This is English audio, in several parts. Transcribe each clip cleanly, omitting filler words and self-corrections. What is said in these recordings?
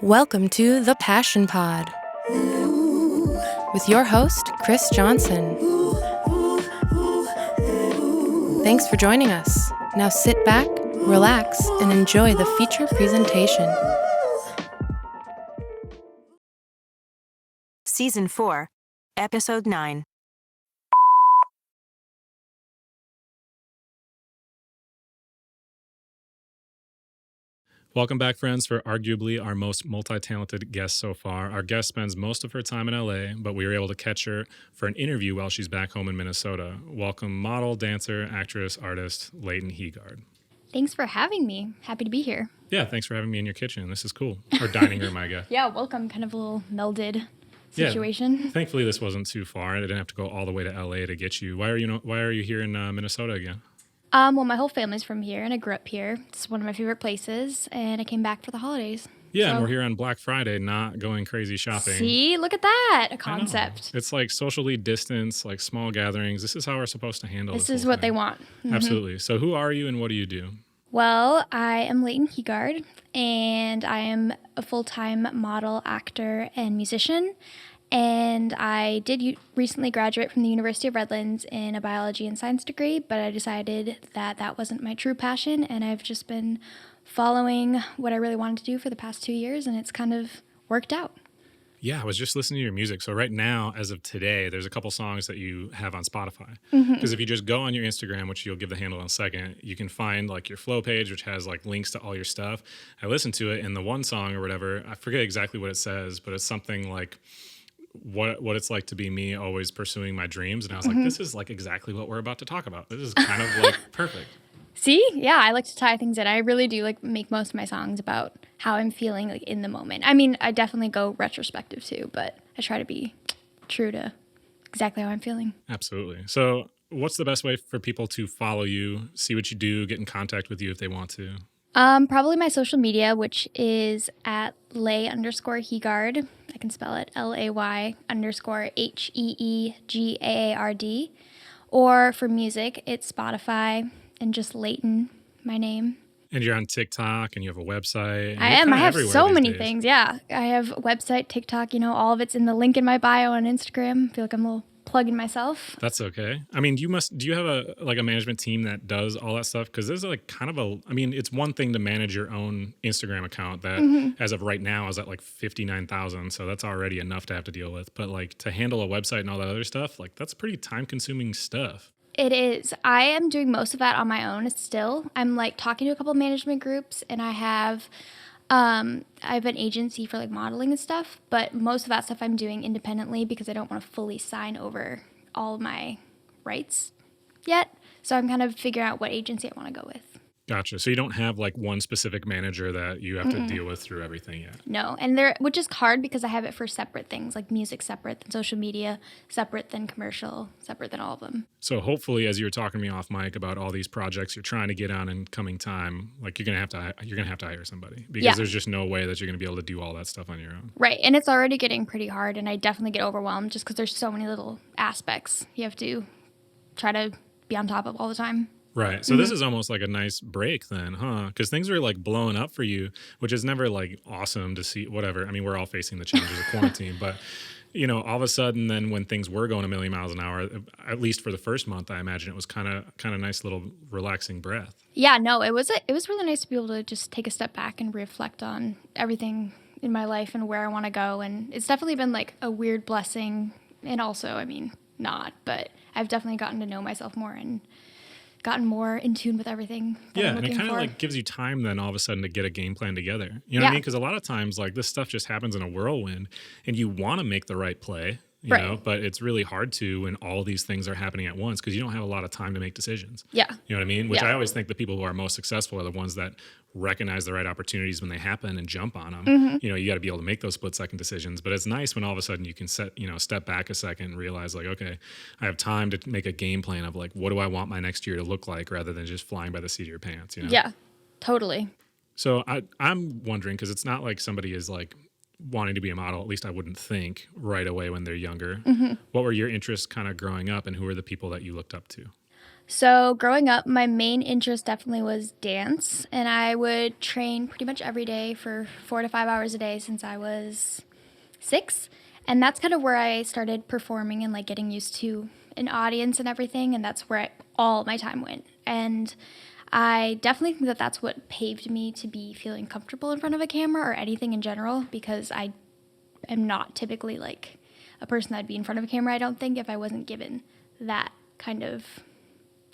Welcome to The Passion Pod with your host, Chris Johnson. Thanks for joining us. Now sit back, relax, and enjoy the feature presentation. Season 4, Episode 9. Welcome back, friends, for arguably our most multi-talented guest so far. Our guest spends most of her time in LA, but we were able to catch her for an interview while she's back home in Minnesota. Welcome model, dancer, actress, artist, Leighton Heegaard. Thanks for having me. Happy to be here. Yeah, thanks for having me in your kitchen. This is cool. Or dining room, I guess. Yeah, welcome. Kind of a little melded situation. Yeah. Thankfully, this wasn't too far. I didn't have to go all the way to LA to get you. Why are you here in Minnesota again? Well, my whole family's from here, and I grew up here. It's one of my favorite places, and I came back for the holidays. Yeah, and we're here on Black Friday, not going crazy shopping. See, look at that, a concept. It's like socially distanced, like small gatherings. This is how we're supposed to handle this. This is what they want. Mm-hmm. Absolutely. So who are you and what do you do? Well, I am Leighton Heegaard, and I am a full-time model, actor, and musician. And I did recently graduate from the University of Redlands in a biology and science degree, but I decided that that wasn't my true passion, and I've just been following what I really wanted to do for the past 2 years, and it's kind of worked out. Yeah, I was just listening to your music. So right now, as of today, there's a couple songs that you have on Spotify. Because if you just go on your Instagram, which you'll give the handle in a second, you can find like your flow page, which has like links to all your stuff. I listened to it, and the one song or whatever, I forget exactly what it says, but it's something like what it's like to be me always pursuing my dreams. And I was like, this is like exactly what we're about to talk about. This is kind of like perfect. See? Yeah, I like to tie things in. I really do like make most of my songs about how I'm feeling like in the moment. I mean, I definitely go retrospective too, but I try to be true to exactly how I'm feeling. Absolutely. So what's the best way for people to follow you, see what you do, get in contact with you if they want to? Probably my social media, which is at Lay_Heegaard. I can spell it LAY_HEEGAARD. Or for music, it's Spotify and just Leighton, my name. And you're on TikTok and you have a website. I am. I have so many things. Yeah. I have a website, TikTok, all of it's in the link in my bio on Instagram. I feel like I'm a little plugging myself. That's okay. I mean, do you have a management team that does all that stuff? Because there's like kind of it's one thing to manage your own Instagram account that as of right now is at like 59,000. So that's already enough to have to deal with. But like to handle a website and all that other stuff, like that's pretty time consuming stuff. It is. I am doing most of that on my own still. I'm like talking to a couple of management groups, and I have an agency for like modeling and stuff, but most of that stuff I'm doing independently because I don't want to fully sign over all of my rights yet. So I'm kind of figuring out what agency I want to go with. Gotcha. So you don't have like one specific manager that you have to deal with through everything yet? No, which is hard because I have it for separate things, like music separate than social media, separate than commercial, separate than all of them. So hopefully, as you were talking to me off mic about all these projects you're trying to get on in coming time, like you're gonna have to hire somebody because there's just no way that you're gonna be able to do all that stuff on your own. Right, and it's already getting pretty hard, and I definitely get overwhelmed just because there's so many little aspects you have to try to be on top of all the time. Right. So this is almost like a nice break then, huh? Because things are like blowing up for you, which is never like awesome to see, whatever. I mean, we're all facing the challenges of quarantine, but all of a sudden then when things were going a million miles an hour, at least for the first month, I imagine it was kind of nice little relaxing breath. Yeah, no, it was really nice to be able to just take a step back and reflect on everything in my life and where I want to go. And it's definitely been like a weird blessing. And also, I mean, not, but I've definitely gotten to know myself more and gotten more in tune with everything. Yeah, and it kind of like gives you time then all of a sudden to get a game plan together. You know what I mean? Because a lot of times like this stuff just happens in a whirlwind and you want to make the right play, you know, but it's really hard to when all these things are happening at once because you don't have a lot of time to make decisions. Yeah. You know what I mean? Which I always think the people who are most successful are the ones that recognize the right opportunities when they happen and jump on them. You got to be able to make those split-second decisions. But it's nice when all of a sudden you can step back a second and realize like, okay, I have time to make a game plan of like, what do I want my next year to look like rather than just flying by the seat of your pants, Yeah, totally. So I'm wondering, because it's not like somebody is like wanting to be a model, at least I wouldn't think right away when they're younger. What were your interests kind of growing up and who were the people that you looked up to? So growing up, my main interest definitely was dance, and I would train pretty much every day for 4 to 5 hours a day since I was 6. And that's kind of where I started performing and like getting used to an audience and everything. And that's where all my time went. And I definitely think that that's what paved me to be feeling comfortable in front of a camera or anything in general, because I am not typically like a person that'd be in front of a camera, I don't think, if I wasn't given that kind of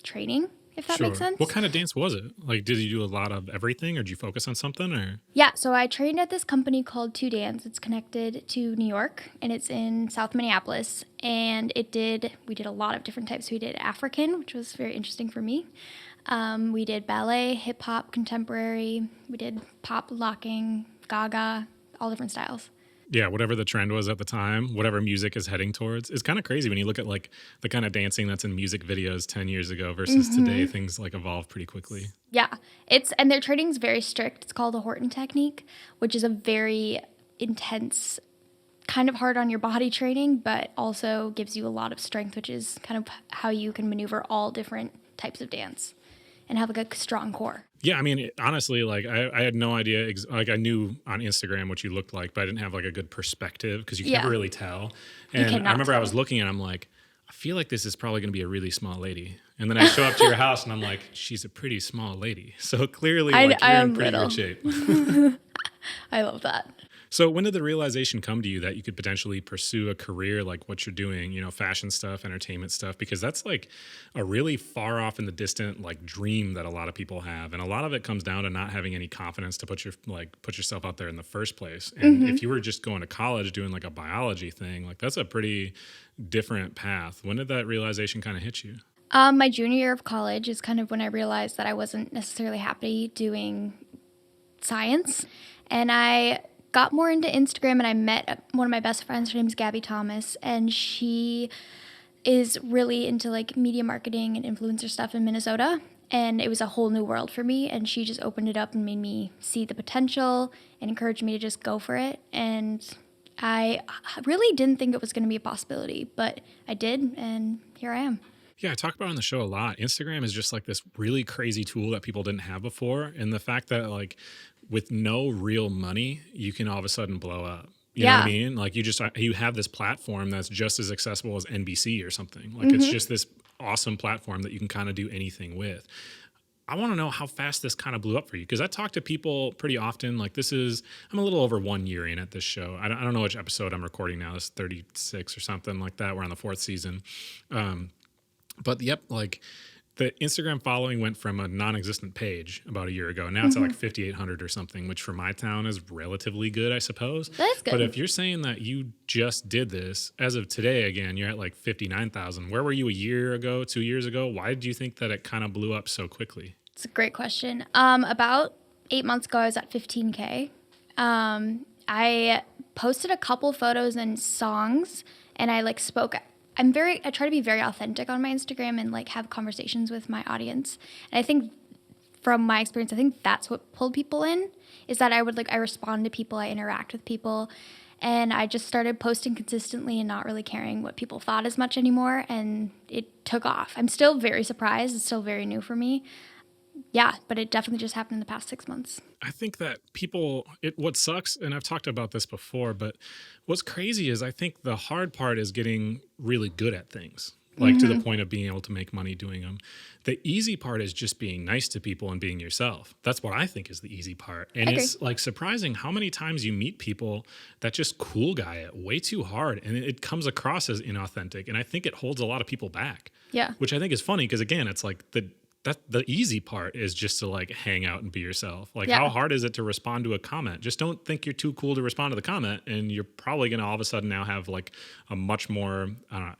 training, if that makes sense. What kind of dance was it? Like, did you do a lot of everything, or did you focus on something? Or Yeah, so I trained at this company called To Dance. It's connected to New York, and it's in South Minneapolis. And we did a lot of different types. We did African, which was very interesting for me. We did ballet, hip hop, contemporary. We did pop, locking, gaga, all different styles. yeah, whatever the trend was at the time, whatever music is heading towards. It's kind of crazy when you look at like the kind of dancing that's in music videos 10 years ago versus today. Things like evolve pretty quickly. Yeah, and their training is very strict. It's called the Horton technique, which is a very intense, kind of hard on your body training, but also gives you a lot of strength, which is kind of how you can maneuver all different types of dance and have like a strong core. Yeah, I mean, honestly, like I had no idea. Like I knew on Instagram what you looked like, but I didn't have like a good perspective because you can never really tell. And I remember I was looking and I'm like, I feel like this is probably going to be a really small lady. And then I show up to your house and I'm like, she's a pretty small lady. So clearly, like, you're in pretty good shape. I love that. So when did the realization come to you that you could potentially pursue a career like what you're doing, you know, fashion stuff, entertainment stuff? Because that's like a really far off in the distant like dream that a lot of people have. And a lot of it comes down to not having any confidence to put yourself out there in the first place. And if you were just going to college doing like a biology thing, like that's a pretty different path. When did that realization kind of hit you? My junior year of college is kind of when I realized that I wasn't necessarily happy doing science. And I got more into Instagram, and I met one of my best friends. Her name's Gabby Thomas, and she is really into like media marketing and influencer stuff in Minnesota. And it was a whole new world for me, and she just opened it up and made me see the potential and encouraged me to just go for it. And I really didn't think it was going to be a possibility, but I did, and here I am. Yeah, I talk about it on the show a lot. Instagram is just like this really crazy tool that people didn't have before. And the fact that like with no real money, you can all of a sudden blow up. You know what I mean? Like you have this platform that's just as accessible as NBC or something. Like it's just this awesome platform that you can kind of do anything with. I want to know how fast this kind of blew up for you, because I talk to people pretty often. Like I'm a little over 1 year in at this show. I don't know which episode I'm recording now. It's 36 or something like that. We're on the 4th season. But yep, like the Instagram following went from a non-existent page about a year ago. Now it's at like 5,800 or something, which for my town is relatively good, I suppose. That's good. But if you're saying that you just did this, as of today, again, you're at like 59,000. Where were you a year ago, 2 years ago? Why did you think that it kind of blew up so quickly? It's a great question. About 8 months ago, I was at 15K. I posted a couple photos and songs, and I like spoke. I try to be very authentic on my Instagram and like have conversations with my audience. And I think from my experience, I think that's what pulled people in, is that I respond to people, I interact with people. And I just started posting consistently and not really caring what people thought as much anymore. And it took off. I'm still very surprised. It's still very new for me. Yeah, but it definitely just happened in the past 6 months. I think that what sucks, and I've talked about this before, but what's crazy is I think the hard part is getting really good at things, like to the point of being able to make money doing them. The easy part is just being nice to people and being yourself. That's what I think is the easy part. And it's like surprising how many times you meet people that just cool guy it way too hard, and it comes across as inauthentic. And I think it holds a lot of people back. Yeah. Which I think is funny, because again, it's like the easy part is just to like hang out and be yourself. Like how hard is it to respond to a comment? Just don't think you're too cool to respond to the comment, and you're probably going to all of a sudden now have like a much more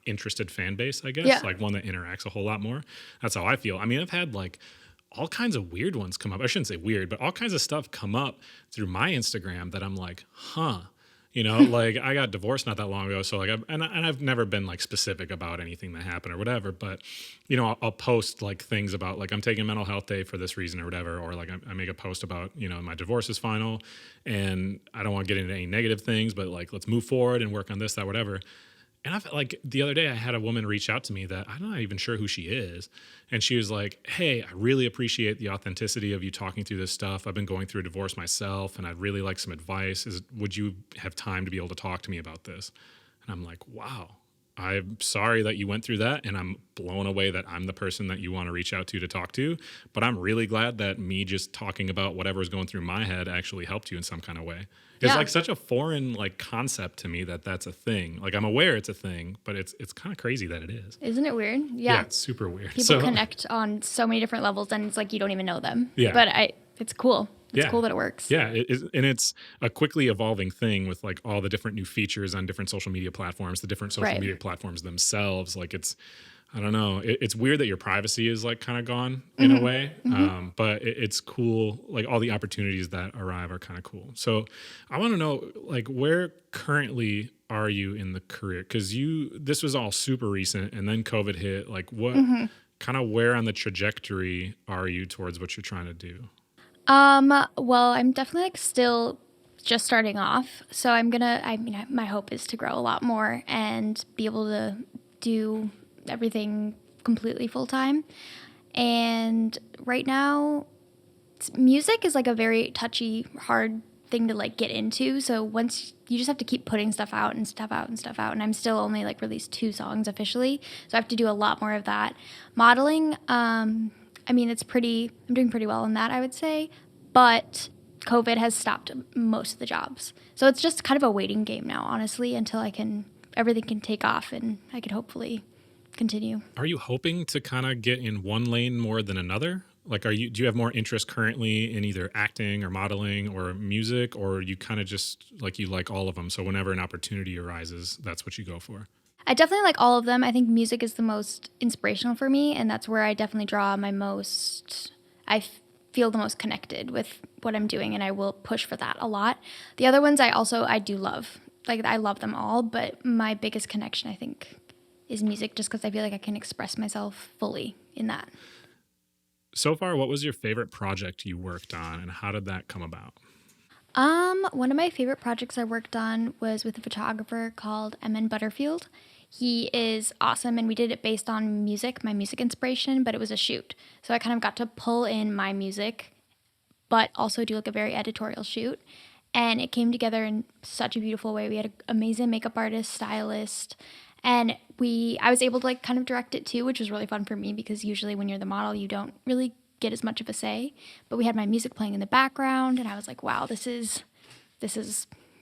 interested fan base, I guess, like one that interacts a whole lot more. That's how I feel. I mean, I've had like all kinds of weird ones come up. I shouldn't say weird, but all kinds of stuff come up through my Instagram that I'm like, huh. You know, like I got divorced not that long ago. So like, I've never been like specific about anything that happened or whatever, but you know, I'll post like things about like, I'm taking a mental health day for this reason or whatever. Or like I make a post about, you know, my divorce is final and I don't want to get into any negative things, but like, let's move forward and work on this, that, whatever. And I felt like the other day I had a woman reach out to me that I'm not even sure who she is. And she was like, hey, I really appreciate the authenticity of you talking through this stuff. I've been going through a divorce myself and I'd really like some advice. Would you have time to be able to talk to me about this? And I'm like, wow, I'm sorry that you went through that. And I'm blown away that I'm the person that you want to reach out to talk to. But I'm really glad that me just talking about whatever's going through my head actually helped you in some kind of way. It's like such a foreign like concept to me that that's a thing. Like I'm aware it's a thing, but it's kind of crazy that it is. Isn't it weird? Yeah, it's super weird. People connect on so many different levels, and it's like you don't even know them. Yeah. But it's cool. It's cool that it works. Yeah, and it's a quickly evolving thing with like all the different new features on different social media platforms, the different social media platforms themselves. Like I don't know. It's weird that your privacy is like kind of gone in a way, but it's cool. Like all the opportunities that arrive are kind of cool. So I want to know, like, where currently are you in the career? Because this was all super recent, and then COVID hit. Like, what kind of where on the trajectory are you towards what you're trying to do? Well, I'm definitely like still just starting off. So my hope is to grow a lot more and be able to do everything completely full time. And right now, music is like a very touchy, hard thing to like get into. So once you just have to keep putting stuff out and stuff out and stuff out. And I'm still only like released 2 songs officially. So I have to do a lot more of that. Modeling, I'm doing pretty well in that, I would say. But COVID has stopped most of the jobs. So it's just kind of a waiting game now, honestly, until everything can take off and I could hopefully continue. Are you hoping to kind of get in one lane more than another? Like, do you have more interest currently in either acting or modeling or music, or you kind of just like you like all of them? So whenever an opportunity arises, that's what you go for. I definitely like all of them. I think music is the most inspirational for me, and that's where I definitely draw I feel the most connected with what I'm doing, and I will push for that a lot. The other ones I do love. Like, I love them all, but my biggest connection, I think, is music, just because I feel like I can express myself fully in that. So far, what was your favorite project you worked on, and how did that come about? One of my favorite projects I worked on was with a photographer called M.N. Butterfield. He is awesome, and we did it based on my music inspiration, but it was a shoot. So I kind of got to pull in my music, but also do like a very editorial shoot. And it came together in such a beautiful way. We had an amazing makeup artist, stylist, and I was able to like kind of direct it too, which was really fun for me because usually when you're the model, you don't really get as much of a say. But we had my music playing in the background, and I was like, wow, this is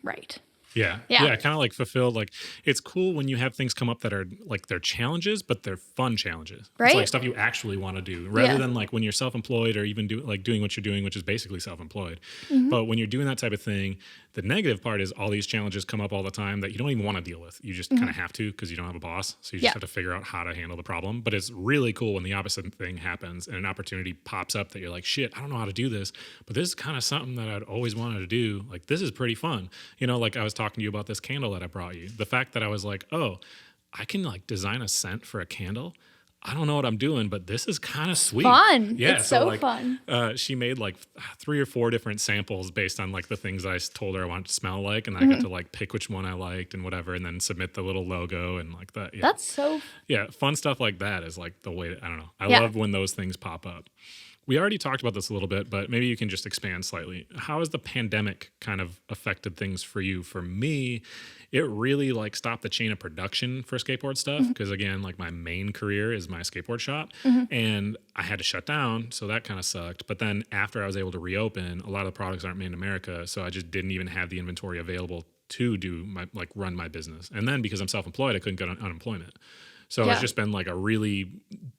right. Yeah. Kind of like fulfilled. Like, it's cool when you have things come up that are like they're challenges, but they're fun challenges. Right. It's like stuff you actually want to do rather than like when you're self-employed or even doing what you're doing, which is basically self-employed. But when you're doing that type of thing, the negative part is all these challenges come up all the time that you don't even want to deal with. You just kind of have to because you don't have a boss. So you just have to figure out how to handle the problem. But it's really cool when the opposite thing happens and an opportunity pops up that you're like, shit, I don't know how to do this, but this is kind of something that I'd always wanted to do. Like, this is pretty fun. You know, like I was talking to you about this candle that I brought you. The fact that I was like, oh, I can like design a scent for a candle. I don't know what I'm doing, but this is kind of sweet. Fun. Yeah, it's so like, fun. She made like 3 or 4 different samples based on like the things I told her I wanted to smell like, and I got to like pick which one I liked and whatever, and then submit the little logo and like that. Yeah. That's so. Yeah, fun stuff like that is like the way. I don't know. I love when those things pop up. We already talked about this a little bit, but maybe you can just expand slightly. How has the pandemic kind of affected things for you? For me, it really like stopped the chain of production for skateboard stuff because again, like my main career is my skateboard shop and I had to shut down. So that kind of sucked. But then after I was able to reopen, a lot of the products aren't made in America. So I just didn't even have the inventory available to do run my business. And then because I'm self-employed, I couldn't get unemployment. So it's just been like a really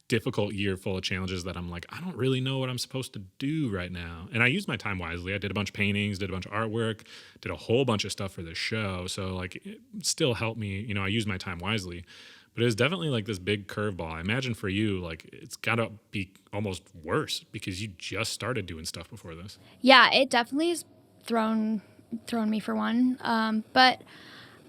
difficult year full of challenges that I'm like, I don't really know what I'm supposed to do right now. And I used my time wisely. I did a bunch of paintings, did a bunch of artwork, did a whole bunch of stuff for this show. So like it still helped me, you know, I used my time wisely. But it was definitely like this big curveball. I imagine for you, like it's got to be almost worse because you just started doing stuff before this. Yeah, it definitely has thrown me for one. But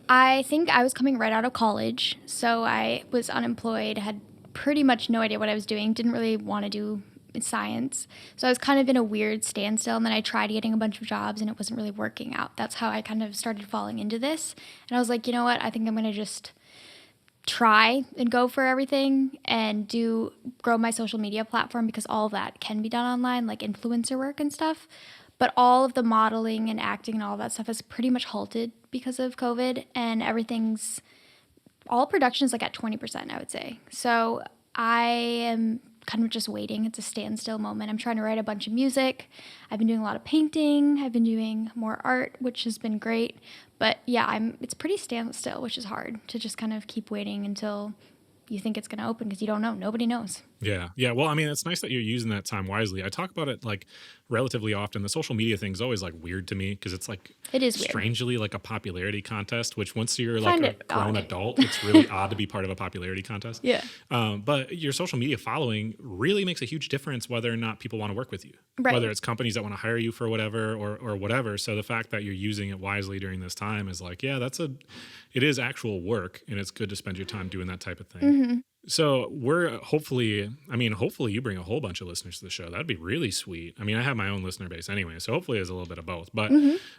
I think I was coming right out of college, so I was unemployed, had pretty much no idea what I was doing, didn't really want to do science. So I was kind of in a weird standstill, and then I tried getting a bunch of jobs, and it wasn't really working out. That's how I kind of started falling into this. And I was like, you know what? I think I'm going to just try and go for everything and grow my social media platform, because all of that can be done online, like influencer work and stuff. But all of the modeling and acting and all that stuff is pretty much halted because of COVID, and all production is like at 20%, I would say. So I am kind of just waiting. It's a standstill moment. I'm trying to write a bunch of music. I've been doing a lot of painting. I've been doing more art, which has been great. But yeah, it's pretty standstill, which is hard to just kind of keep waiting until you think it's going to open, because you don't know. Nobody knows. Yeah. Yeah. Well, I mean, it's nice that you're using that time wisely. I talk about it like relatively often. The social media thing is always like weird to me, because it's like it is weird. Strangely like a popularity contest, which once you're Find like a grown adult, it's really odd to be part of a popularity contest. Yeah. But your social media following really makes a huge difference whether or not people want to work with you, right. Whether it's companies that want to hire you for whatever or whatever. So the fact that you're using it wisely during this time is like, yeah, it is actual work, and it's good to spend your time doing that type of thing. Mm-hmm. So hopefully you bring a whole bunch of listeners to the show. That'd be really sweet. I mean, I have my own listener base anyway, so hopefully there's a little bit of both. But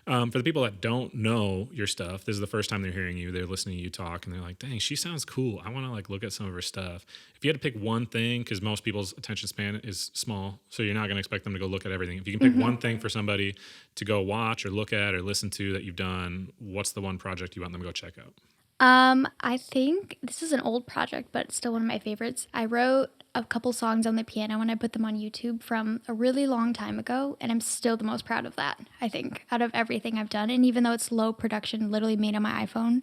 for the people that don't know your stuff, this is the first time they're hearing you. They're listening to you talk, and they're like, dang, she sounds cool. I want to like look at some of her stuff. If you had to pick one thing, because most people's attention span is small, so you're not going to expect them to go look at everything. If you can pick one thing for somebody to go watch or look at or listen to that you've done, what's the one project you want them to go check out? I think this is an old project, but it's still one of my favorites. I wrote a couple songs on the piano and I put them on YouTube from a really long time ago, and I'm still the most proud of that, I think, out of everything I've done. And even though it's low production, literally made on my iPhone,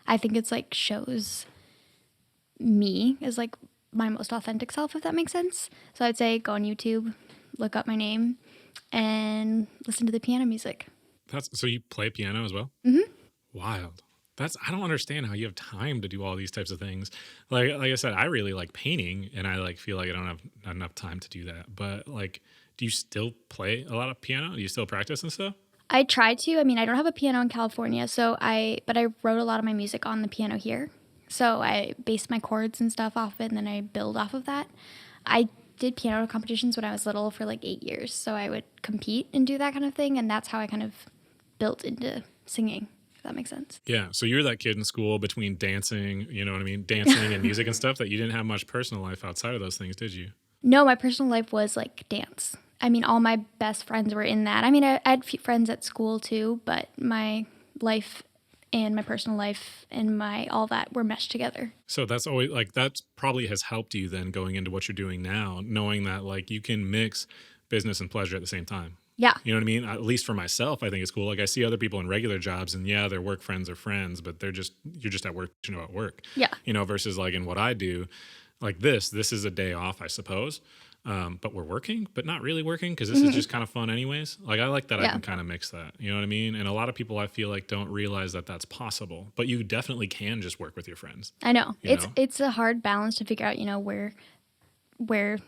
I think it's like shows me as like my most authentic self, if that makes sense. So I'd say go on YouTube, look up my name, and listen to the piano music. So you play piano as well? Mm-hmm. Wild. I don't understand how you have time to do all these types of things. Like I said, I really like painting, and I like feel like I don't have enough time to do that. But like, do you still play a lot of piano? Do you still practice and stuff? I try to. I mean, I don't have a piano in California, but I wrote a lot of my music on the piano here. So I base my chords and stuff off it, and then I build off of that. I did piano competitions when I was little for like 8 years. So I would compete and do that kind of thing, and that's how I kind of built into singing. If that makes sense. Yeah. So you're that kid in school between dancing, you know what I mean? Dancing and music and stuff, that you didn't have much personal life outside of those things, did you? No, my personal life was like dance. I mean, all my best friends were in that. I mean, I had friends at school too, but my life and my personal life and all that were meshed together. So that's always like, that probably has helped you then going into what you're doing now, knowing that like you can mix business and pleasure at the same time. Yeah. You know what I mean? At least for myself, I think it's cool. Like I see other people in regular jobs, and yeah, their work friends are friends, but you're just at work, you know, at work. Yeah. You know, versus like in what I do, like this is a day off, I suppose. But we're working, but not really working, because this is just kind of fun anyways. Like I like that I can kind of mix that. You know what I mean? And a lot of people I feel like don't realize that that's possible, but you definitely can just work with your friends. I know. It's a hard balance to figure out, you know, where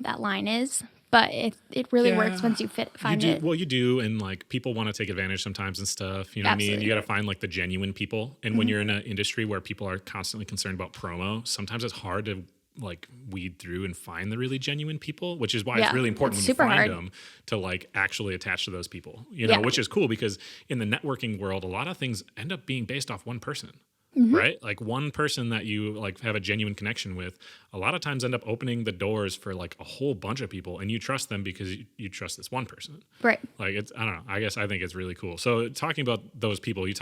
that line is. But it really works once you find it. Well, you do, and like people want to take advantage sometimes and stuff. You know what I mean? You got to find like the genuine people. And when you're in an industry where people are constantly concerned about promo, sometimes it's hard to like weed through and find the really genuine people, which is why it's really important when you find them to like actually attach to those people. You know, which is cool, because in the networking world, a lot of things end up being based off one person. Right? Like one person that you like have a genuine connection with, a lot of times end up opening the doors for like a whole bunch of people, and you trust them because you trust this one person. Right. Like I don't know. I think it's really cool. So talking about those people, you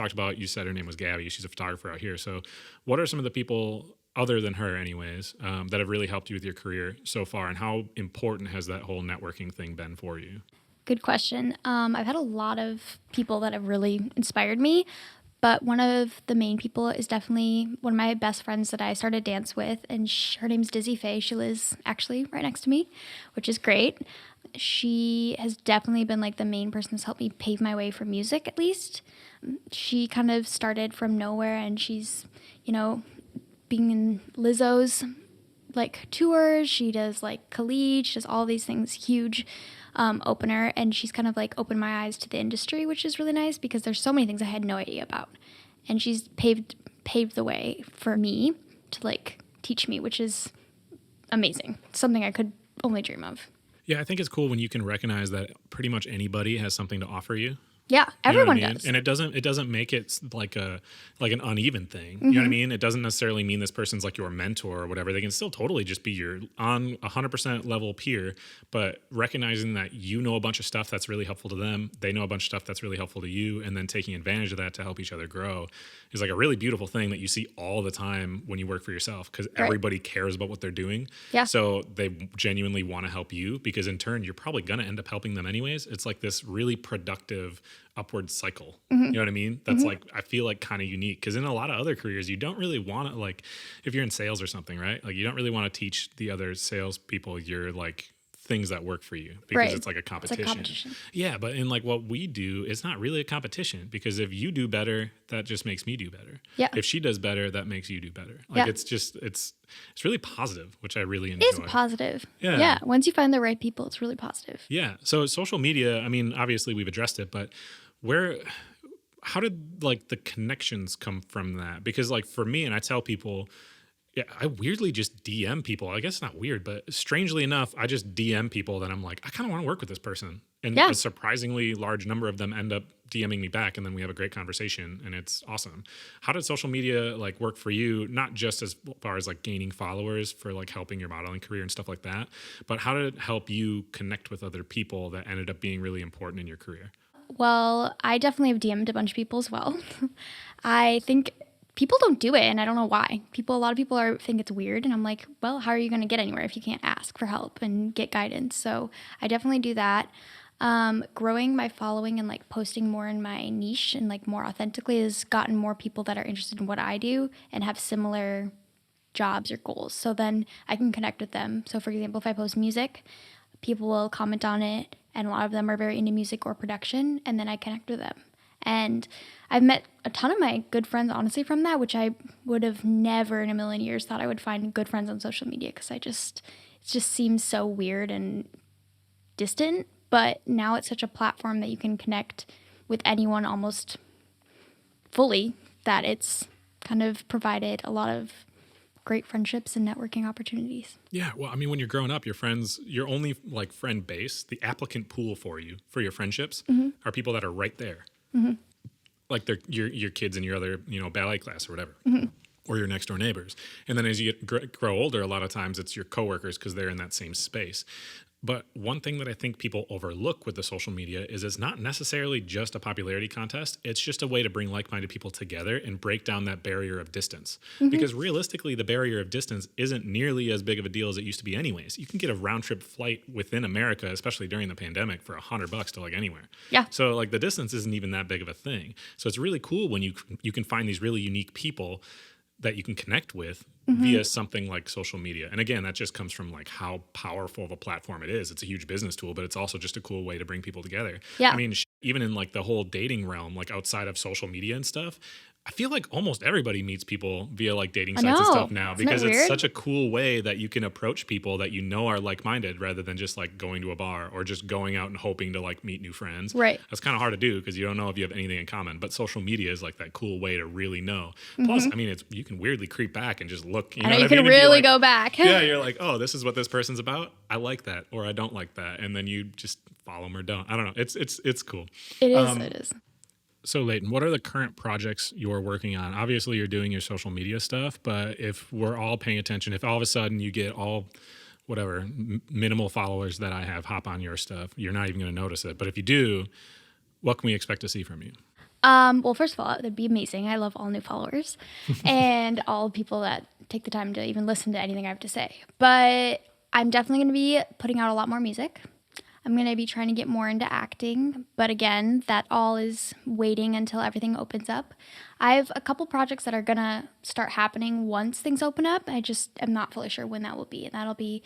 said her name was Gabby. She's a photographer out here. So what are some of the people other than her anyways, that have really helped you with your career so far, and how important has that whole networking thing been for you? Good question. I've had a lot of people that have really inspired me. But one of the main people is definitely one of my best friends that I started dance with, and her name's Dizzy Faye. She lives actually right next to me, which is great. She has definitely been like the main person that's helped me pave my way for music, at least. She kind of started from nowhere, and she's, you know, being in Lizzo's like tours. She does like Khalid. She does all these things, huge opener, and she's kind of like opened my eyes to the industry, which is really nice, because there's so many things I had no idea about, and she's paved the way for me to like teach me, which is amazing. Something I could only dream of. Yeah, I think it's cool when you can recognize that pretty much anybody has something to offer you. Yeah, You know what I everyone mean? does. And it doesn't make it like an uneven thing. You know what I mean? It doesn't necessarily mean this person's like your mentor or whatever. They can still totally just be your on 100% level peer, but recognizing that you know a bunch of stuff that's really helpful to them, they know a bunch of stuff that's really helpful to you, and then taking advantage of that to help each other grow is like a really beautiful thing that you see all the time when you work for yourself, because everybody cares about what they're doing. Yeah. So they genuinely want to help you, because in turn, you're probably going to end up helping them anyways. It's like this really productive upward cycle. You know what I mean? That's like, I feel like kind of unique, because in a lot of other careers, you don't really want to, like, if you're in sales or something, right? Like, you don't really want to teach the other salespeople your like things that work for you, because it's like a competition. It's like competition. Yeah, but in like what we do, it's not really a competition, because if you do better, that just makes me do better. Yeah. If she does better, that makes you do better. Like it's just it's really positive, which I really enjoy. It is positive. Yeah. Yeah. Once you find the right people, it's really positive. Yeah. So social media, I mean, obviously we've addressed it, but how did like the connections come from that? Because like for me, and I tell people, yeah, I weirdly just DM people. I guess it's not weird, but strangely enough, I just DM people that I'm like, I kind of want to work with this person. And a surprisingly large number of them end up DMing me back, and then we have a great conversation, and it's awesome. How did social media like work for you? Not just as far as like gaining followers for like helping your modeling career and stuff like that, but how did it help you connect with other people that ended up being really important in your career? Well, I definitely have DM'd a bunch of people as well. I think people don't do it, and I don't know why. A lot of people think it's weird, and I'm like, well, how are you going to get anywhere if you can't ask for help and get guidance? So I definitely do that. Growing my following and like posting more in my niche and like more authentically has gotten more people that are interested in what I do and have similar jobs or goals. So then I can connect with them. So for example, if I post music, people will comment on it, and a lot of them are very into music or production, and then I connect with them. And I've met a ton of my good friends, honestly, from that, which I would have never in a million years thought I would find good friends on social media, because it just seems so weird and distant. But now it's such a platform that you can connect with anyone almost fully, that it's kind of provided a lot of great friendships and networking opportunities. Yeah, well, I mean, when you're growing up, your friends, your only like friend base, the applicant pool for you, for your friendships, are people that are right there. Like they're your kids in your other, ballet class or whatever, or your next door neighbors. And then as you grow older, a lot of times it's your coworkers, because they're in that same space. But one thing that I think people overlook with the social media is it's not necessarily just a popularity contest. It's just a way to bring like-minded people together and break down that barrier of distance. Because realistically, the barrier of distance isn't nearly as big of a deal as it used to be anyways. You can get a round-trip flight within America, especially during the pandemic, for $100 to like anywhere. Yeah. So like the distance isn't even that big of a thing. So it's really cool when you can find these really unique people that you can connect with via something like social media. And again, that just comes from like how powerful of a platform it is. It's a huge business tool, but it's also just a cool way to bring people together. Yeah. I mean, even in like the whole dating realm, like outside of social media and stuff, I feel like almost everybody meets people via like dating sites and stuff now, because it's such a cool way that you can approach people that are like-minded, rather than just like going to a bar or just going out and hoping to like meet new friends. Right. That's kind of hard to do, because you don't know if you have anything in common, but social media is like that cool way to really know. Plus, I mean, you can weirdly creep back and just look, you know what I mean? can really go back. Yeah, you're like, oh, this is what this person's about. I like that, or I don't like that. And then you just follow them or don't. I don't know. It's cool. It is. So Leighton, what are the current projects you're working on? Obviously, you're doing your social media stuff, but if we're all paying attention, if all of a sudden you get all whatever minimal followers that I have hop on your stuff, you're not even going to notice it. But if you do, what can we expect to see from you? Well, first of all, that'd be amazing. I love all new followers and all people that take the time to even listen to anything I have to say. But I'm definitely going to be putting out a lot more music. I'm going to be trying to get more into acting, but again, that all is waiting until everything opens up. I have a couple projects that are going to start happening once things open up. I just am not fully sure when that will be, and that'll be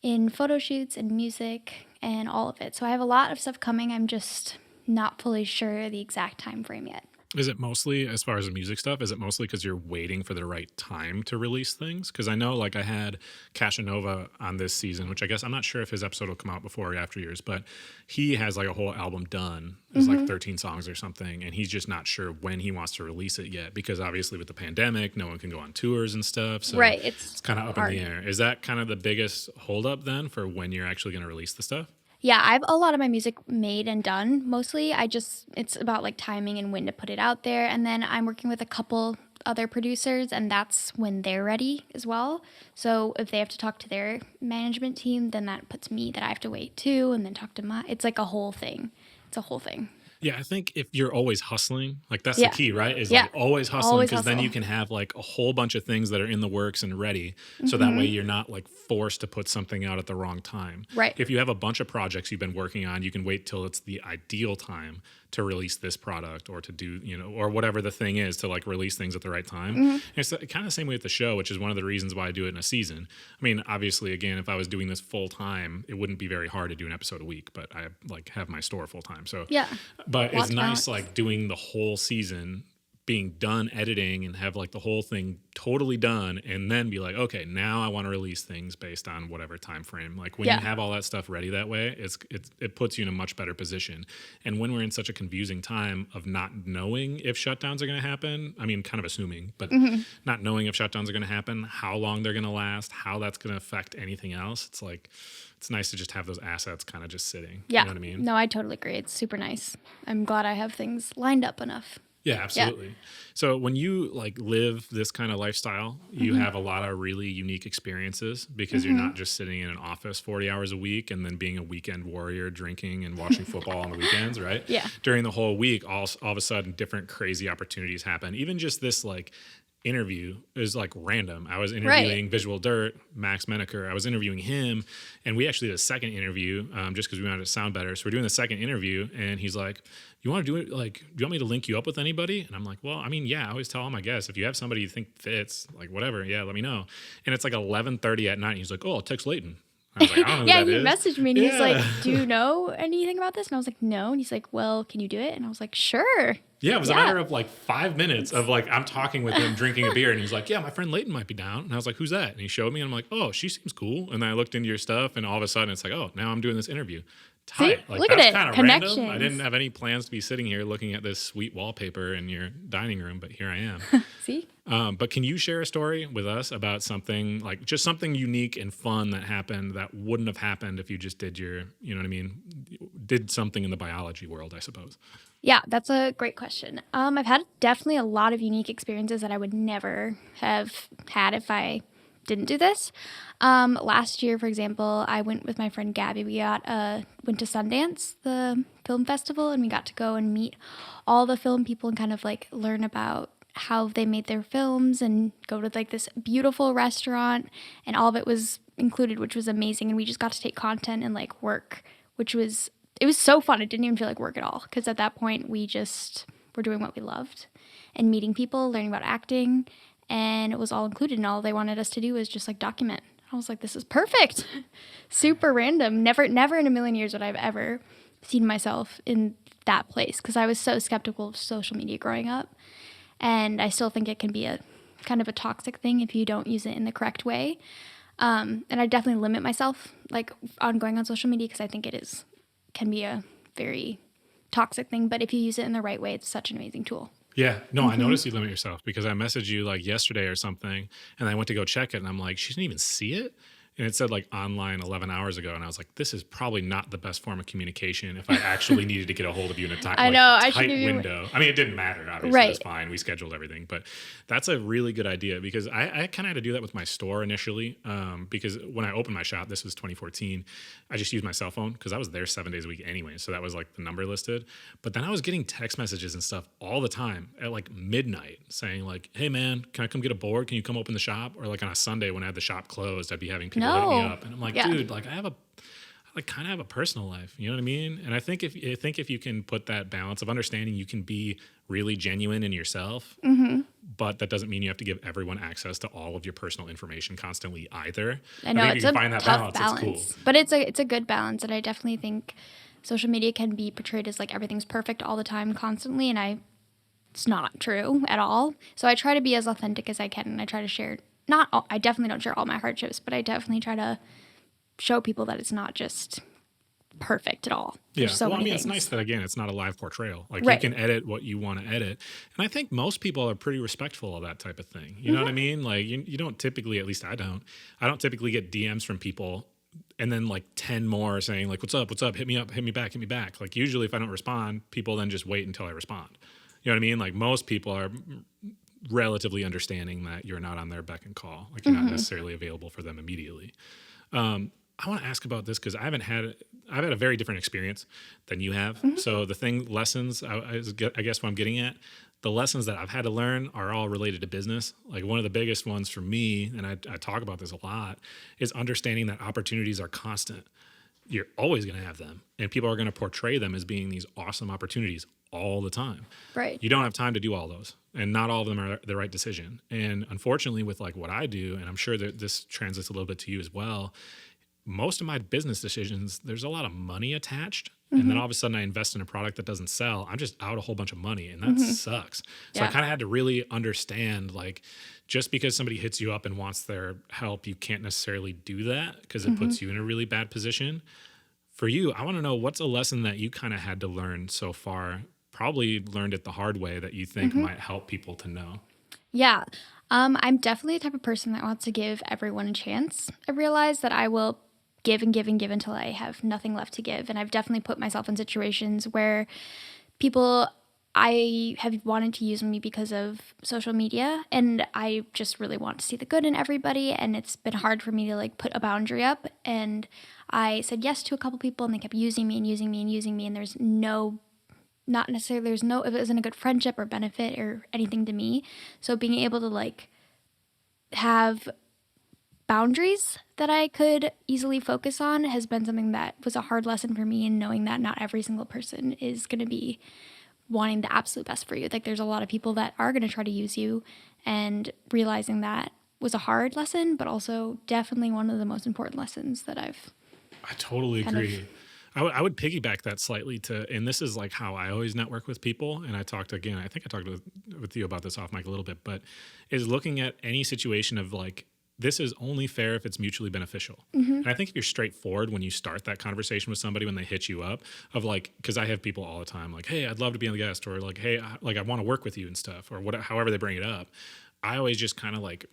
in photo shoots and music and all of it. So I have a lot of stuff coming. I'm just not fully sure the exact time frame yet. Is it mostly, as far as the music stuff, is it mostly because you're waiting for the right time to release things? Because I know, like, I had Casanova on this season, which I guess I'm not sure if his episode will come out before or after yours, but he has, like, a whole album done. It's like 13 songs or something, and he's just not sure when he wants to release it yet, because obviously with the pandemic, no one can go on tours and stuff. So right, it's kind of up in the air. Is that kind of the biggest holdup then for when you're actually going to release the stuff? Yeah, I have a lot of my music made and done. Mostly, it's about like timing and when to put it out there. And then I'm working with a couple other producers, and that's when they're ready as well. So if they have to talk to their management team, then that puts me that I have to wait too, and then talk to it's like a whole thing. It's a whole thing. Yeah, I think if you're always hustling, like that's Yeah. the key, right? Is Yeah. like always hustling, Always because then hustle. you can have like a whole bunch of things that are in the works and ready. So that way you're not like forced to put something out at the wrong time. Right. If you have a bunch of projects you've been working on, you can wait till it's the ideal time to release this product or to do, or whatever the thing is, to like release things at the right time. And it's kind of the same way with the show, which is one of the reasons why I do it in a season. I mean, obviously, again, if I was doing this full time, it wouldn't be very hard to do an episode a week, but I like have my store full time. So Yeah. but Lots it's of nice balance. like doing the whole season, being done editing and have like the whole thing totally done, and then be like, okay, now I want to release things based on whatever time frame. Like when Yeah. you have all that stuff ready that way, it puts you in a much better position. And when we're in such a confusing time of not knowing if shutdowns are going to happen, I mean, kind of assuming, but not knowing if shutdowns are going to happen, how long they're going to last, how that's going to affect anything else, it's like it's nice to just have those assets kind of just sitting. Yeah. You know what I mean? No, I totally agree. It's super nice. I'm glad I have things lined up enough. Yeah, absolutely. So when you like live this kind of lifestyle, you have a lot of really unique experiences, because you're not just sitting in an office 40 hours a week and then being a weekend warrior, drinking and watching football on the weekends, right? Yeah. During the whole week, all of a sudden, different crazy opportunities happen. Even just this like interview is like random. I was interviewing Visual Dirt, Max Menaker. I was interviewing him, and we actually did a second interview just because we wanted to sound better. So we're doing the second interview, and he's like, you want to do it? Like, do you want me to link you up with anybody? And I'm like, well, I mean, yeah, I always tell all my guests, if you have somebody you think fits, like whatever, yeah, let me know. And it's like 11:30 at night. And he's like, oh, I'll text Leighton. I was like, I don't know Yeah, who he that is. messaged me and he's like, do you know anything about this? And I was like, no. And he's like, well, can you do it? And I was like, sure. Yeah, it was a Yeah. matter of like 5 minutes of like, I'm talking with him, drinking a beer, and he's like, yeah, my friend Leighton might be down. And I was like, who's that? And he showed me, and I'm like, oh, she seems cool. And then I looked into your stuff, and all of a sudden it's like, oh, now I'm doing this interview. Tight. See? Like, Look at that's it. kind of random. I Connections. didn't have any plans to be sitting here looking at this sweet wallpaper in your dining room, but here I am. See? But can you share a story with us about something, like just something unique and fun that happened that wouldn't have happened if you just did your, you know what I mean, did something in the biology world, I suppose? Yeah, that's a great question. I've had definitely a lot of unique experiences that I would never have had if I didn't do this. Last year, for example, I went with my friend Gabby. We went to Sundance, the film festival, and we got to go and meet all the film people and kind of like learn about how they made their films and go to like this beautiful restaurant, and all of it was included, which was amazing. And we just got to take content and like work, it was so fun. It didn't even feel like work at all, because at that point we just were doing what we loved and meeting people, learning about acting, and it was all included, and all they wanted us to do was just like document. I was like, this is perfect. Super random. Never in a million years would I've ever seen myself in that place, because I was so skeptical of social media growing up, and I still think it can be a kind of a toxic thing if you don't use it in the correct way. And I definitely limit myself like on going on social media, because I think can be a very toxic thing, but if you use it in the right way, it's such an amazing tool. Yeah, no, I noticed you limit yourself, because I messaged you like yesterday or something, and I went to go check it, and I'm like, she didn't even see it? And it said like online 11 hours ago, and I was like, this is probably not the best form of communication if I actually needed to get a hold of you in a I know, I tight should have window. I mean, it didn't matter, obviously, Right. it's fine. We scheduled everything, but that's a really good idea, because I kind of had to do that with my store initially, because when I opened my shop, this was 2014, I just used my cell phone because I was there 7 days a week anyway, so that was like the number listed. But then I was getting text messages and stuff all the time at like midnight saying like, hey man, can I come get a board? Can you come open the shop? Or like on a Sunday when I had the shop closed, I'd be having people hit me up, and I'm like, Yeah. dude, like I like kind of have a personal life, you know what I mean? And I think if you can put that balance of understanding, you can be really genuine in yourself, but that doesn't mean you have to give everyone access to all of your personal information constantly either. I know, think it's if a you can find that tough balance, balance, it's cool. but it's a good balance, and I definitely think social media can be portrayed as like everything's perfect all the time, constantly, and it's not true at all. So I try to be as authentic as I can, and I try to share. I definitely don't share all my hardships, but I definitely try to show people that it's not just perfect at all. Yeah, There's so well, I many mean, it's things. nice that, again, it's not a live portrayal. Like, Right. you can edit what you want to edit. And I think most people are pretty respectful of that type of thing. You know what I mean? Like, you don't typically, at least I don't typically get DMs from people and then like 10 more saying like, what's up, hit me up, hit me back. Like usually if I don't respond, people then just wait until I respond. You know what I mean? Like most people are relatively understanding that you're not on their beck and call. Like you're not necessarily available for them immediately. I want to ask about this because I've had a very different experience than you have. So the lessons, I guess what I'm getting at, the lessons that I've had to learn are all related to business. Like one of the biggest ones for me, and I talk about this a lot, is understanding that opportunities are constant. You're always going to have them, and people are going to portray them as being these awesome opportunities all the time. Right. You don't have time to do all those, and not all of them are the right decision. And unfortunately, with like what I do, and I'm sure that this translates a little bit to you as well, most of my business decisions, there's a lot of money attached. And then all of a sudden I invest in a product that doesn't sell. I'm just out a whole bunch of money, and that sucks. So I kind of had to really understand, like, just because somebody hits you up and wants their help, you can't necessarily do that because it puts you in a really bad position. For you, I want to know, what's a lesson that you kind of had to learn so far, probably learned it the hard way, that you think might help people to know? Yeah. I'm definitely the type of person that wants to give everyone a chance. I realize that I will give and give and give until I have nothing left to give. And I've definitely put myself in situations where people, I have wanted to use me because of social media, and I just really want to see the good in everybody. And it's been hard for me to like put a boundary up. And I said yes to a couple people, and they kept using me and using me and using me. And it wasn't a good friendship or benefit or anything to me. So being able to like have boundaries that I could easily focus on has been something that was a hard lesson for me, and knowing that not every single person is going to be wanting the absolute best for you. Like there's a lot of people that are going to try to use you, and realizing that was a hard lesson, but also definitely one of the most important lessons that I totally agree. I would piggyback that slightly and this is like how I always network with people. And I think I talked with you about this off mic a little bit, but is looking at any situation of like, this is only fair if it's mutually beneficial. And I think if you're straightforward when you start that conversation with somebody, when they hit you up, of like, because I have people all the time like, hey, I'd love to be on the guest, or like, hey, like I want to work with you and stuff, or however they bring it up. I always just kind of like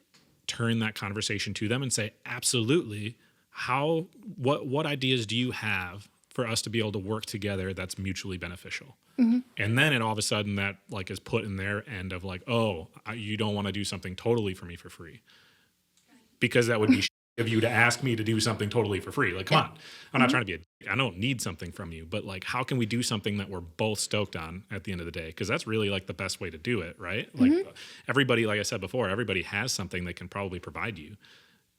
turn that conversation to them and say, absolutely, what ideas do you have for us to be able to work together that's mutually beneficial? And then it all of a sudden that like is put in their end of like, oh, you don't want to do something totally for me for free. Because that would be of you to ask me to do something totally for free. Like, come on. I'm not trying to be I don't need something from you, but like, how can we do something that we're both stoked on at the end of the day? Because that's really like the best way to do it, right? Like everybody, like I said before, everybody has something they can probably provide you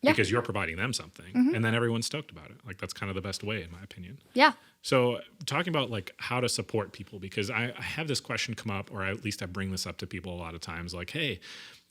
because you're providing them something, and then everyone's stoked about it. Like that's kind of the best way, in my opinion. Yeah. So talking about like how to support people, because I have this question come up, or at least I bring this up to people a lot of times, like, hey,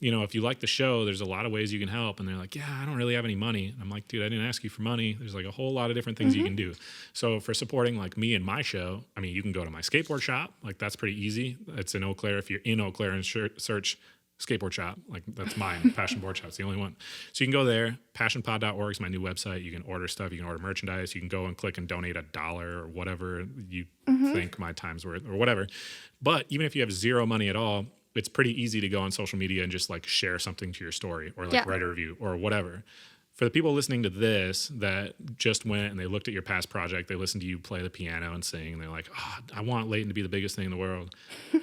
you know, if you like the show, there's a lot of ways you can help. And they're like, yeah, I don't really have any money. And I'm like, dude, I didn't ask you for money. There's like a whole lot of different things you can do. So for supporting like me and my show, I mean, you can go to my skateboard shop. Like that's pretty easy. It's in Eau Claire. If you're in Eau Claire and search skateboard shop, like that's mine. Passion Board Shop. It's the only one. So you can go there. passionpod.org is my new website. You can order stuff. You can order merchandise. You can go and click and donate $1 or whatever you think my time's worth or whatever. But even if you have zero money at all, it's pretty easy to go on social media and just like share something to your story, or like write a review or whatever. For the people listening to this that just went and they looked at your past project, they listened to you play the piano and sing, and they're like, oh, I want Leighton to be the biggest thing in the world.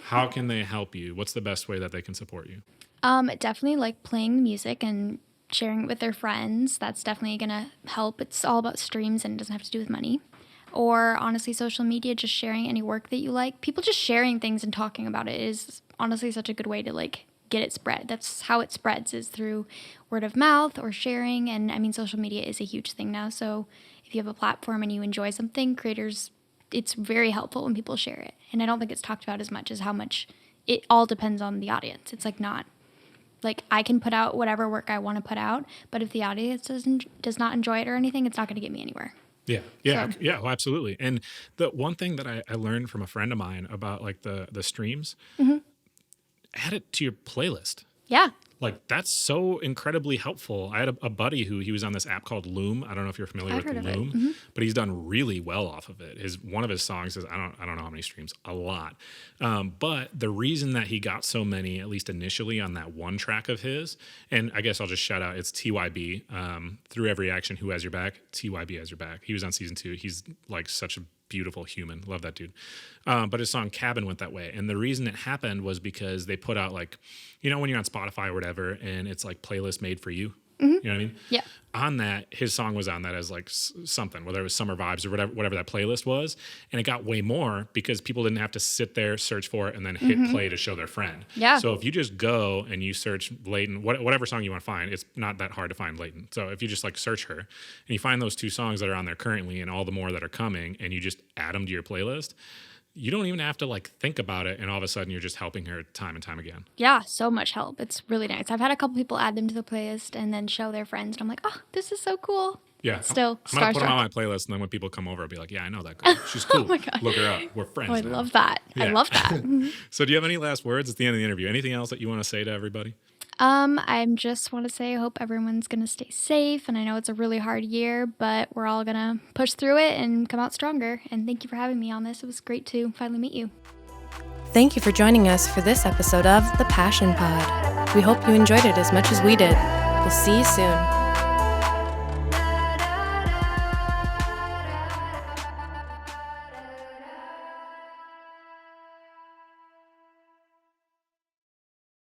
How can they help you? What's the best way that they can support you? Definitely like playing the music and sharing it with their friends. That's definitely going to help. It's all about streams and it doesn't have to do with money. Or honestly, social media, just sharing any work that you like. People just sharing things and talking about it is honestly such a good way to like get it spread. That's how it spreads, is through word of mouth or sharing. And I mean, social media is a huge thing now. So if you have a platform and you enjoy something, creators, it's very helpful when people share it. And I don't think it's talked about as much as how much it all depends on the audience. It's like not like I can put out whatever work I want to put out, but if the audience does not enjoy it or anything, it's not going to get me anywhere. Yeah, well, absolutely. And the one thing that I learned from a friend of mine about like the streams, add it to your playlist. Yeah. Like, that's so incredibly helpful. I had a buddy who he was on this app called Loom. I don't know if you're familiar I've with heard of it. Loom, but he's done really well off of it. One of his songs is, I don't know how many streams, a lot. But the reason that he got so many, at least initially on that one track of his, and I guess I'll just shout out, it's TYB, Through Every Action, Who Has Your Back? TYB Has Your Back. He was on season 2. He's like such a beautiful human. Love that dude. But his song Cabin went that way. And the reason it happened was because they put out, like, you know, when you're on Spotify or whatever, and it's like playlist made for you. You know what I mean? Yeah. On that, his song was on that as like something, whether it was Summer Vibes or whatever that playlist was. And it got way more because people didn't have to sit there, search for it, and then hit play to show their friend. Yeah. So if you just go and you search Leighton, whatever song you want to find, it's not that hard to find Leighton. So if you just like search her and you find those 2 songs that are on there currently and all the more that are coming, and you just add them to your playlist, you don't even have to like think about it, and all of a sudden you're just helping her time and time again. Yeah, so much help. It's really nice. I've had a couple people add them to the playlist and then show their friends, and I'm like, oh, this is so cool. Yeah. Still I'm going to put them starstruck. on my playlist, and then when people come over, I'll be like, yeah, I know that girl. She's cool. my God. Look her up. We're friends Oh, I now. love that. I Yeah. love that. So do you have any last words? It's the end of the interview. Anything else that you want to say to everybody? I just want to say I hope everyone's going to stay safe, and I know it's a really hard year, but we're all going to push through it and come out stronger. And thank you for having me on this. It was great to finally meet you. Thank you for joining us for this episode of The Passion Pod. We hope you enjoyed it as much as we did. We'll see you soon.